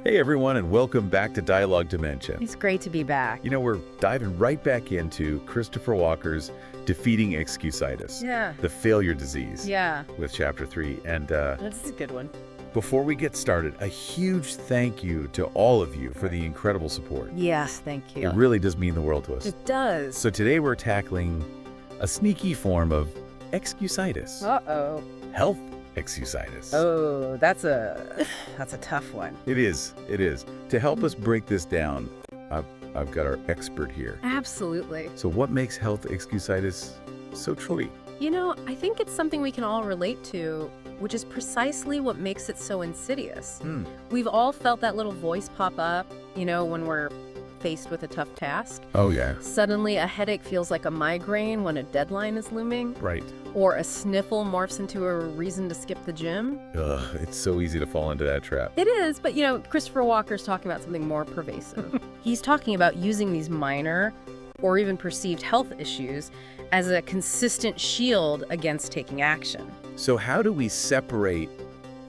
Hey everyone, and welcome back to Dialogue Dimension. It's great to be back. We're diving right back into Christopher Walker's Defeating Excusitis, Yeah. the failure disease, Yeah. with Chapter 3. And That's a good one. before we get started, a huge thank you to all of you for the incredible support. Yes, thank you. It really does mean the world to us. It does. So today we're tackling a sneaky form of excusitis, Uh-oh. health excusitis. Oh, that's a tough one. It is. To help us break this down, I've got our expert here. Absolutely. So what makes health excusitis so tricky? I think it's something we can all relate to, which is precisely what makes it so insidious. We've all felt that little voice pop up, when we're faced with a tough task. Oh, yeah. Suddenly, a headache feels like a migraine when a deadline is looming. Right. Or a sniffle morphs into a reason to skip the gym. Ugh, it's so easy to fall into that trap. It is, but Christopher Walker's talking about something more pervasive. He's talking about using these minor or even perceived health issues as a consistent shield against taking action. So how do we separate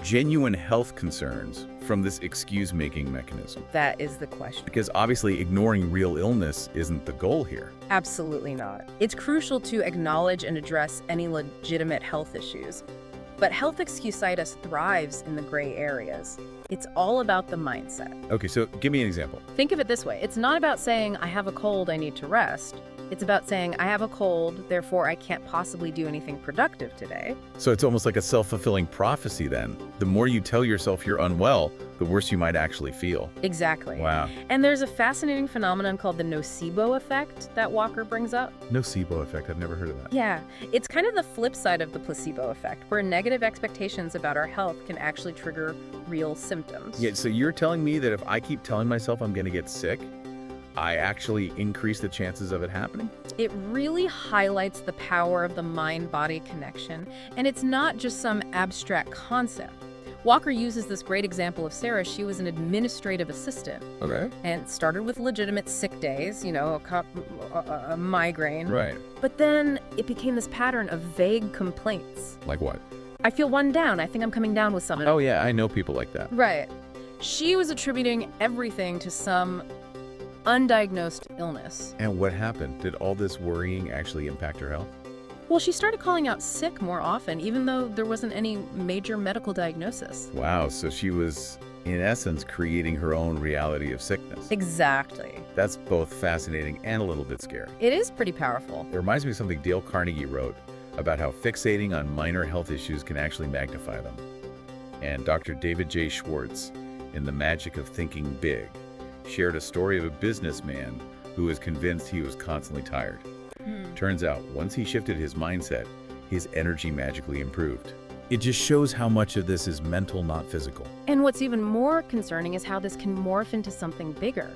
genuine health concerns from this excuse-making mechanism? That is the question. Because obviously ignoring real illness isn't the goal here. Absolutely not. It's crucial to acknowledge and address any legitimate health issues. But health excusitis thrives in the gray areas. It's all about the mindset. Okay, so give me an example. Think of it this way. It's not about saying, I have a cold, I need to rest. It's about saying, I have a cold, therefore I can't possibly do anything productive today. So it's almost like a self-fulfilling prophecy then. The more you tell yourself you're unwell, the worse you might actually feel. Exactly. Wow. And there's a fascinating phenomenon called the nocebo effect that Walker brings up. Nocebo effect, I've never heard of that. Yeah, it's kind of the flip side of the placebo effect, where negative expectations about our health can actually trigger real symptoms. Yeah, so you're telling me that if I keep telling myself I'm going to get sick, I actually increase the chances of it happening? It really highlights the power of the mind-body connection, and it's not just some abstract concept. Walker uses this great example of Sarah. She was an administrative assistant. Okay. And started with legitimate sick days, a migraine. Right. But then it became this pattern of vague complaints. Like what? I feel one down. I think I'm coming down with something. Oh yeah, I know people like that. Right. She was attributing everything to some undiagnosed illness. And what happened? Did all this worrying actually impact her health? Well, she started calling out sick more often, even though there wasn't any major medical diagnosis. Wow, so she was, in essence, creating her own reality of sickness. Exactly. That's both fascinating and a little bit scary. It is pretty powerful. It reminds me of something Dale Carnegie wrote about how fixating on minor health issues can actually magnify them. And Dr. David J. Schwartz, in The Magic of Thinking Big, shared a story of a businessman who was convinced he was constantly tired. Turns out, once he shifted his mindset, his energy magically improved. It just shows how much of this is mental, not physical. And what's even more concerning is how this can morph into something bigger.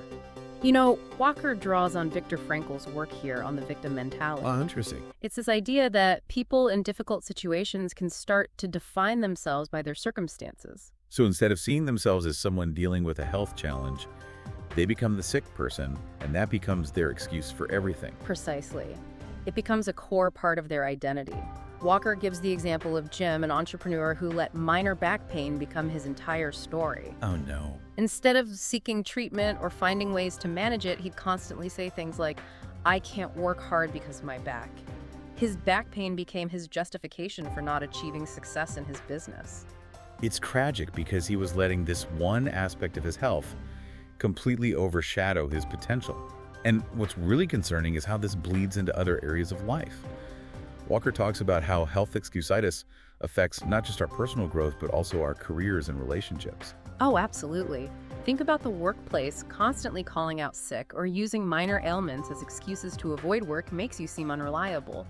Walker draws on Viktor Frankl's work here on the victim mentality. Oh, interesting. It's this idea that people in difficult situations can start to define themselves by their circumstances. So instead of seeing themselves as someone dealing with a health challenge, they become the sick person, and that becomes their excuse for everything. Precisely. It becomes a core part of their identity. Walker gives the example of Jim, an entrepreneur who let minor back pain become his entire story. Oh no. Instead of seeking treatment or finding ways to manage it, he'd constantly say things like, I can't work hard because of my back. His back pain became his justification for not achieving success in his business. It's tragic because he was letting this one aspect of his health completely overshadow his potential. And what's really concerning is how this bleeds into other areas of life. Walker talks about how health excusitis affects not just our personal growth, but also our careers and relationships. Oh, absolutely. Think about the workplace. Constantly calling out sick or using minor ailments as excuses to avoid work makes you seem unreliable.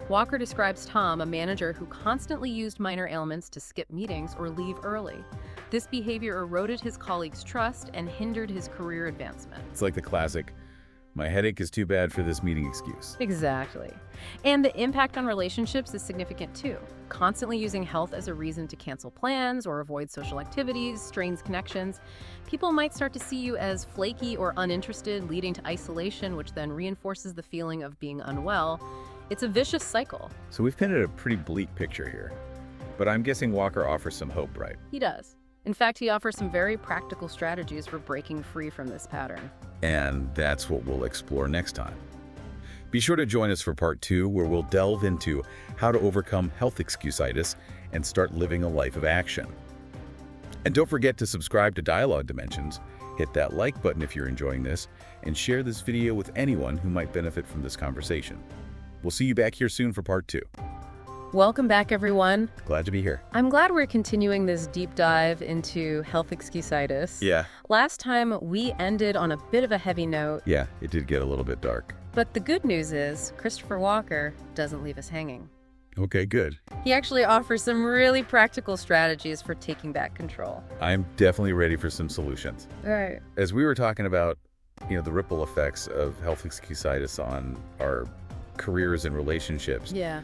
Walker describes Tom, a manager who constantly used minor ailments to skip meetings or leave early. This behavior eroded his colleagues' trust and hindered his career advancement. It's like the classic, my headache is too bad for this meeting excuse. Exactly. And the impact on relationships is significant too. Constantly using health as a reason to cancel plans or avoid social activities strains connections. People might start to see you as flaky or uninterested, leading to isolation, which then reinforces the feeling of being unwell. It's a vicious cycle. So we've painted a pretty bleak picture here, but I'm guessing Walker offers some hope, right? He does. In fact, he offers some very practical strategies for breaking free from this pattern. And that's what we'll explore next time. Be sure to join us for part 2, where we'll delve into how to overcome health excusitis and start living a life of action. And don't forget to subscribe to Dialogue Dimensions, hit that like button if you're enjoying this, and share this video with anyone who might benefit from this conversation. We'll see you back here soon for part 2. Welcome back, everyone. Glad to be here. I'm glad we're continuing this deep dive into health excusitis. Yeah. Last time, we ended on a bit of a heavy note. Yeah, it did get a little bit dark. But the good news is, Christopher Walker doesn't leave us hanging. Okay, good. He actually offers some really practical strategies for taking back control. I'm definitely ready for some solutions. Right. As we were talking about, the ripple effects of health excusitis on our careers and relationships, Yeah,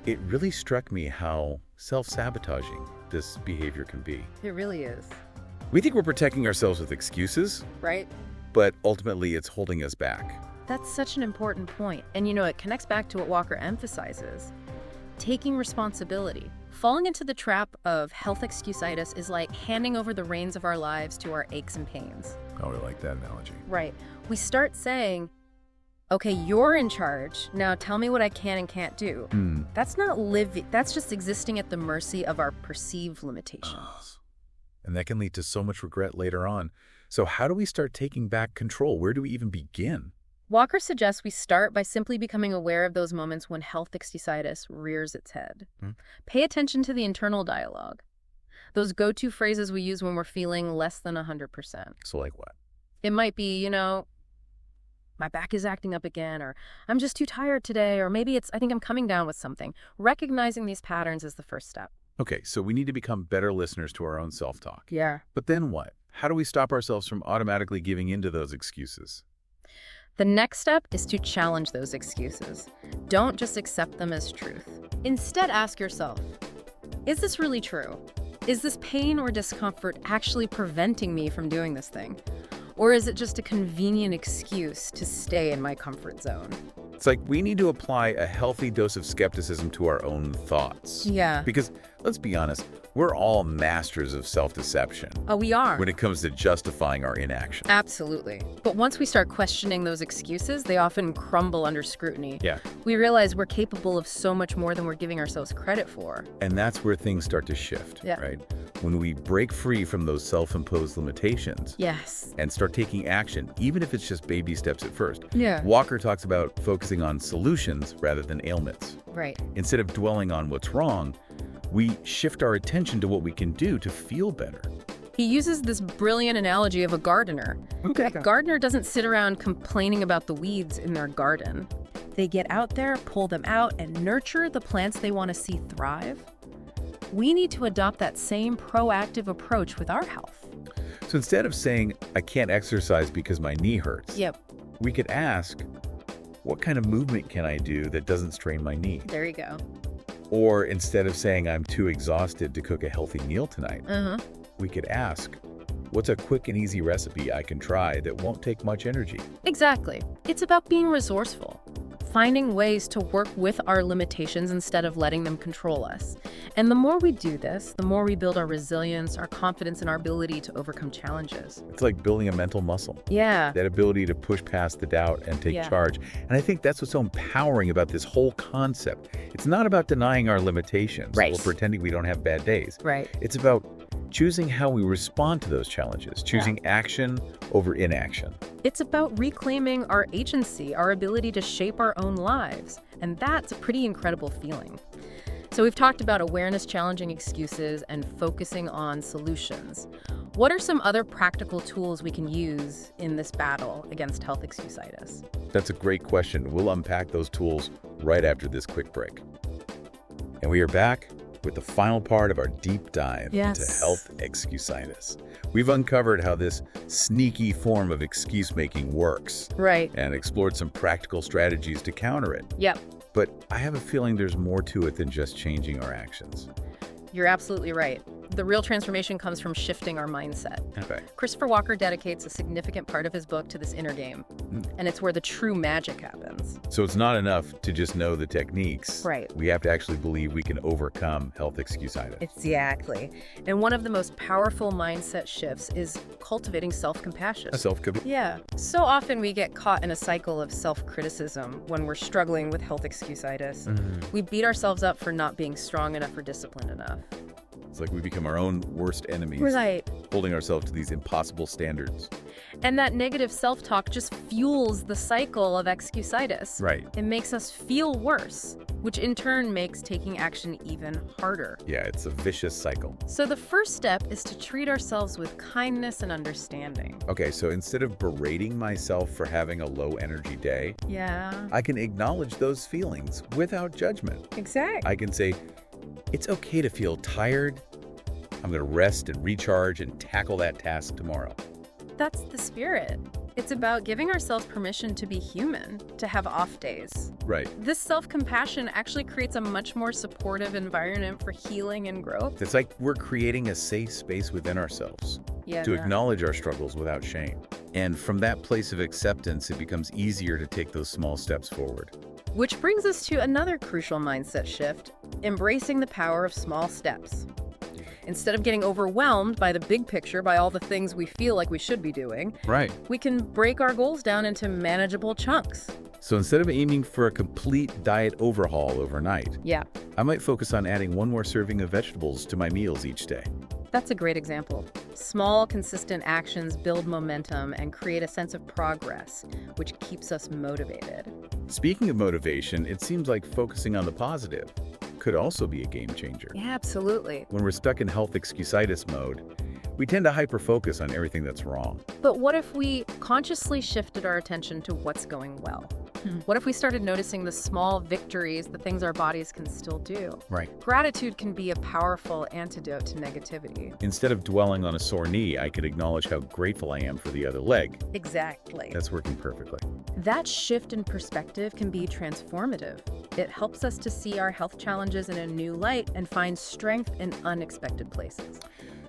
it really struck me how self-sabotaging this behavior can be. it really is. We think we're protecting ourselves with excuses, Right? but ultimately it's holding us back. That's such an important point. And it connects back to what Walker emphasizes. Taking responsibility. Falling into the trap of health excusitis is like handing over the reins of our lives to our aches and pains. Oh, I like that analogy. Right. We start saying, okay, you're in charge. Now tell me what I can and can't do. That's not living. That's just existing at the mercy of our perceived limitations. And that can lead to so much regret later on. So how do we start taking back control? Where do we even begin? Walker suggests we start by simply becoming aware of those moments when health excusitis rears its head. Pay attention to the internal dialogue. Those go-to phrases we use when we're feeling less than 100%. So like what? It might be, my back is acting up again, or I'm just too tired today, or maybe I think I'm coming down with something. Recognizing these patterns is the first step. Okay, so we need to become better listeners to our own self-talk. Yeah. But then what? How do we stop ourselves from automatically giving into those excuses? The next step is to challenge those excuses. Don't just accept them as truth. Instead, ask yourself, is this really true? Is this pain or discomfort actually preventing me from doing this thing? Or is it just a convenient excuse to stay in my comfort zone? It's like we need to apply a healthy dose of skepticism to our own thoughts. Yeah. Because, let's be honest, we're all masters of self-deception Oh, we are. when it comes to justifying our inaction. Absolutely. But once we start questioning those excuses, they often crumble under scrutiny. Yeah. We realize we're capable of so much more than we're giving ourselves credit for. And that's where things start to shift, Yeah. right? When we break free from those self-imposed limitations Yes. and start taking action, even if it's just baby steps at first. Yeah. Walker talks about focusing on solutions rather than ailments. Right. Instead of dwelling on what's wrong, we shift our attention to what we can do to feel better. He uses this brilliant analogy of a gardener. Okay. A gardener doesn't sit around complaining about the weeds in their garden. They get out there, pull them out, and nurture the plants they want to see thrive. We need to adopt that same proactive approach with our health. So instead of saying, I can't exercise because my knee hurts, Yep, we could ask, what kind of movement can I do that doesn't strain my knee? there you go. Or instead of saying, I'm too exhausted to cook a healthy meal tonight, Uh-huh. we could ask, what's a quick and easy recipe I can try that won't take much energy? Exactly. It's about being resourceful, finding ways to work with our limitations instead of letting them control us. And the more we do this, the more we build our resilience, our confidence, and our ability to overcome challenges. It's like building a mental muscle. Yeah. That ability to push past the doubt and take Yeah. charge. And I think that's what's so empowering about this whole concept. It's not about denying our limitations Right. or pretending we don't have bad days. Right. It's about choosing how we respond to those challenges, choosing action over inaction. It's about reclaiming our agency, our ability to shape our own lives. And that's a pretty incredible feeling. So we've talked about awareness, challenging excuses, and focusing on solutions. What are some other practical tools we can use in this battle against health excusitis? That's a great question. We'll unpack those tools right after this quick break. And we are back with the final part of our deep dive into health excusitis. We've uncovered how this sneaky form of excuse-making works Right. and explored some practical strategies to counter it. Yep. But I have a feeling there's more to it than just changing our actions. You're absolutely right. The real transformation comes from shifting our mindset. Okay. Christopher Walker dedicates a significant part of his book to this inner game, and it's where the true magic happens. So it's not enough to just know the techniques. Right. We have to actually believe we can overcome health excuse-itis. Exactly. And one of the most powerful mindset shifts is cultivating self-compassion. Yeah. So often we get caught in a cycle of self-criticism when we're struggling with health excuse-itis. We beat ourselves up for not being strong enough or disciplined enough. It's like we become our own worst enemies. Right. Holding ourselves to these impossible standards. And that negative self-talk just fuels the cycle of excuse-itis. Right. It makes us feel worse, which in turn makes taking action even harder. Yeah, it's a vicious cycle. So the first step is to treat ourselves with kindness and understanding. Okay, so instead of berating myself for having a low energy day, Yeah. I can acknowledge those feelings without judgment. Exactly. I can say, it's okay to feel tired. I'm going to rest and recharge and tackle that task tomorrow. That's the spirit. It's about giving ourselves permission to be human, to have off days. Right. This self-compassion actually creates a much more supportive environment for healing and growth. It's like we're creating a safe space within ourselves Yeah. to acknowledge our struggles without shame. And from that place of acceptance, it becomes easier to take those small steps forward. Which brings us to another crucial mindset shift, embracing the power of small steps. Instead of getting overwhelmed by the big picture, by all the things we feel like we should be doing, Right. we can break our goals down into manageable chunks. So instead of aiming for a complete diet overhaul overnight, Yeah, I might focus on adding one more serving of vegetables to my meals each day. that's a great example. Small, consistent actions build momentum and create a sense of progress, which keeps us motivated. Speaking of motivation, it seems like focusing on the positive could also be a game changer. Yeah, absolutely. When we're stuck in health excuse-itis mode, we tend to hyper-focus on everything that's wrong. But what if we consciously shifted our attention to what's going well? What if we started noticing the small victories, the things our bodies can still do? Right. Gratitude can be a powerful antidote to negativity. Instead of dwelling on a sore knee, I could acknowledge how grateful I am for the other leg. Exactly. That's working perfectly. That shift in perspective can be transformative. It helps us to see our health challenges in a new light and find strength in unexpected places.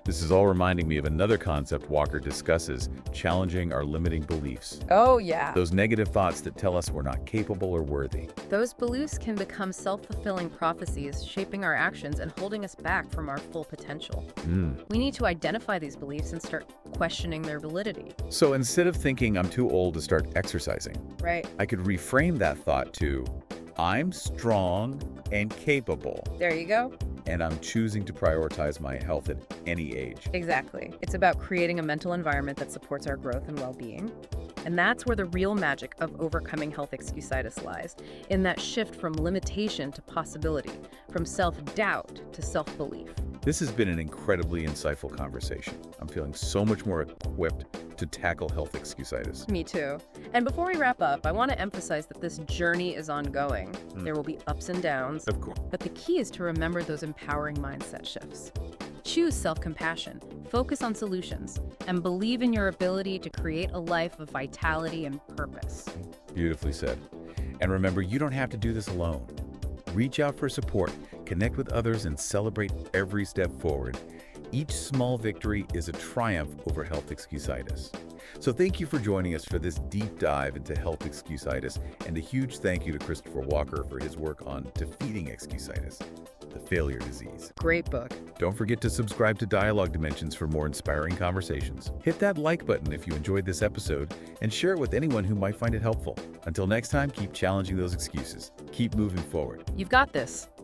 This is all reminding me of another concept Walker discusses, challenging our limiting beliefs. Oh, yeah. Those negative thoughts that tell us we're not capable or worthy. Those beliefs can become self-fulfilling prophecies, shaping our actions and holding us back from our full potential. We need to identify these beliefs and start questioning their validity. So instead of thinking I'm too old to start exercising, Right. I could reframe that thought to, I'm strong and capable, There you go. and I'm choosing to prioritize my health at any age. Exactly. It's about creating a mental environment that supports our growth and well-being. And that's where the real magic of overcoming health excuse-itis lies, in that shift from limitation to possibility, from self-doubt to self-belief. This has been an incredibly insightful conversation. I'm feeling so much more equipped to tackle health excuse-itis. Me too. And before we wrap up, I want to emphasize that this journey is ongoing. There will be ups and downs, Of course. but the key is to remember those empowering mindset shifts. Choose self-compassion, focus on solutions, and believe in your ability to create a life of vitality and purpose. Beautifully said. And remember, you don't have to do this alone. Reach out for support, connect with others, and celebrate every step forward. Each small victory is a triumph over health excuse-itis. So thank you for joining us for this deep dive into health excuse-itis, and a huge thank you to Christopher Walker for his work on defeating excuse-itis, the failure disease. Great book. Don't forget to subscribe to Dialogue Dimensions for more inspiring conversations. Hit that like button if you enjoyed this episode, and share it with anyone who might find it helpful. Until next time, keep challenging those excuses. Keep moving forward. You've got this.